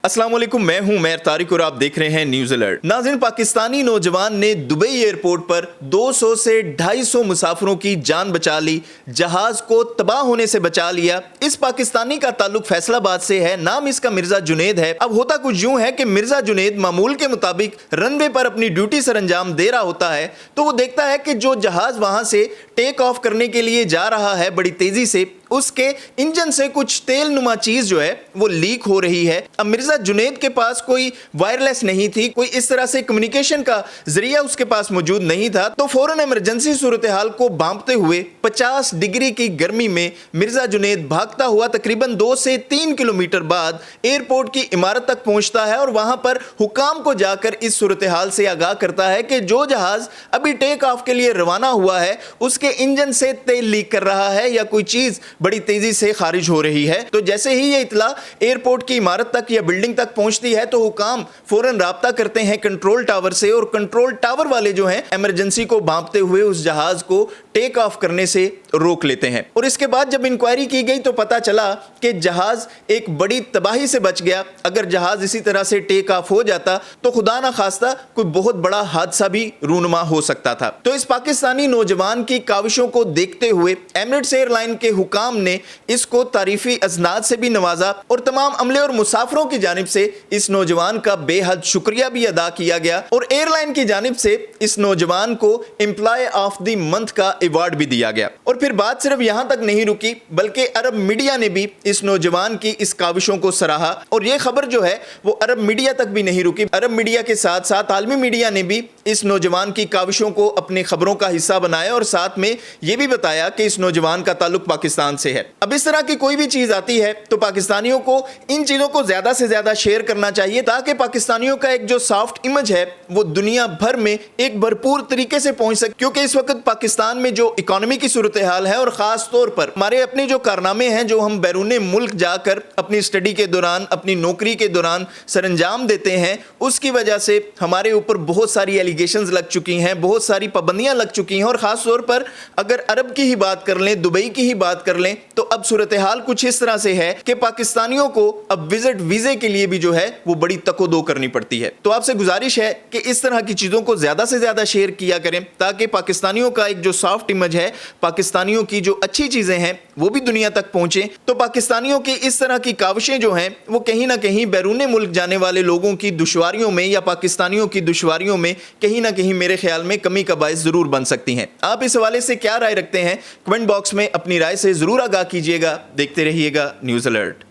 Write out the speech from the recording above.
अस्सलाम वालेकुम, मैं हूं मैर तारिक और आप देख रहे हैं न्यूज़ अलर्ट। नाज़रीन, पाकिस्तानी नौजवान ने दुबई एयरपोर्ट पर 200 से 250 मुसाफिरों की जान बचा ली, जहाज को तबाह होने से बचा लिया। इस पाकिस्तानी का ताल्लुक फैसलाबाद से है, नाम इसका मिर्जा जुनैद है। अब होता कुछ यूं है कि मिर्जा जुनैद मामूल के मुताबिक रनवे पर अपनी ड्यूटी सर अंजाम दे रहा होता है, तो वो देखता है कि जो जहाज वहां से टेक ऑफ करने के लिए जा रहा है बड़ी तेजी से, उसके इंजन से कुछ तेल नुमा चीज जो है वो लीक हो रही है। अब मिर्जा जुनैद के पास कोई वायरलेस नहीं थी, कोई इस तरह से कम्युनिकेशन का जरिया उसके पास मौजूद नहीं था, तो फौरन इमरजेंसी सूरत हाल को भांपते हुए 50 डिग्री की गर्मी में मिर्जा जुनैद भागता हुआ तकरीबन 2 से 3 किलोमीटर बाद एयरपोर्ट की इमारत तक पहुंचता है और वहां पर हुकाम को जाकर इस सूरत हाल से आगाह करता है कि जो जहाज अभी टेक ऑफ के लिए रवाना हुआ है उसके इंजन से तेल लीक कर रहा है या कोई चीज बड़ी तेजी से खारिज हो रही है। तो जैसे ही ये इतला एयरपोर्ट की इमारत तक या बिल्डिंग तक पहुंचती है तो हुकाम फौरन राब्ता करते हैं कंट्रोल टावर से, और कंट्रोल टावर वाले जो हैं इमरजेंसी को भांपते हुए उस जहाज को टेक ऑफ करने से रोक लेते हैं। और इसके बाद जब इंक्वायरी की गई तो पता चला कि जहाज एक बड़ी तबाही से बच गया। अगर जहाज इसी तरह से टेक ऑफ हो जाता तो खुदा ना खास्ता कोई बहुत बड़ा हादसा भी रूनुमा हो सकता था। तो इस पाकिस्तानी नौजवान की काविशों को देखते हुए एमिरेट्स एयरलाइन के हुकाम ने इसको तारीफी अजनाद से भी नवाजा और तमाम अमले और मुसाफिरों की जानिब से इस नौजवान का बेहद शुक्रिया भी अदा किया गया और एयरलाइन की जानिब से इस नौजवान को एम्प्लॉय ऑफ द मंथ का अवार्ड भी दिया गया। और फिर बात सिर्फ यहां तक नहीं रुकी, बल्कि अरब मीडिया ने भी इस नौजवान की इस काविशों को सराहा और यह खबर जो है वो अरब मीडिया तक भी नहीं रुकी। अरब मीडिया के साथ साथ आलमी मीडिया ने भी इस नौजवान की काविशों को अपनी खबरों का हिस्सा बनाया और साथ में यह भी बताया कि इस नौजवान का ताल्लुक पाकिस्तान से है। अब इस तरह की कोई भी चीज आती है तो पाकिस्तानियों को इन चीजों को ज्यादा से ज्यादा शेयर करना चाहिए ताकि पाकिस्तानियों का एक जो सॉफ्ट इमेज है वो दुनिया भर में एक भरपूर तरीके से पहुंच सके, क्योंकि इस वक्त पाकिस्तान में जो इकोनॉमी की सूरत हाल है और खास तौर पर हमारे अपने जो कारनामे हैं जो हम बैरून मुल्क जाकर अपनी स्टडी के दौरान अपनी नौकरी के दौरान सरंजाम देते हैं, उसकी वजह से हमारे ऊपर बहुत सारी एलिगेशंस लग चुकी हैं, बहुत सारी पाबंदियां लग चुकी हैं। और खास तौर पर अगर अरब की ही बात कर लें, दुबई की ही बात कर लें, तो अब सूरत हाल कुछ इस तरह से है कि पाकिस्तानियों को अब विजिट वीजे के लिए भी जो है वो बड़ी तको-दो करनी पड़ती है। तो आपसे गुजारिश है कि इस तरह की चीजों को ज्यादा से ज्यादा शेयर किया करें ताकि पाकिस्तानियों का एक जो सॉफ्ट इमेज है, पाकिस्तानियों की जो अच्छी चीजें हैं वो भी दुनिया तक पहुंचे। तो पाकिस्तानियों की इस तरह की काविशें जो हैं वो कहीं ना कहीं बैरून मुल्क जाने वाले लोगों की दुश्वारियों में या पाकिस्तानियों की दुश्वारियों में कहीं ना कहीं मेरे ख्याल में कमी का बायस जरूर बन सकती हैं। आप इस हवाले से क्या राय रखते हैं? कमेंट बॉक्स में अपनी राय से जरूर आगाह कीजिएगा। देखते रहिएगा न्यूज़ अलर्ट।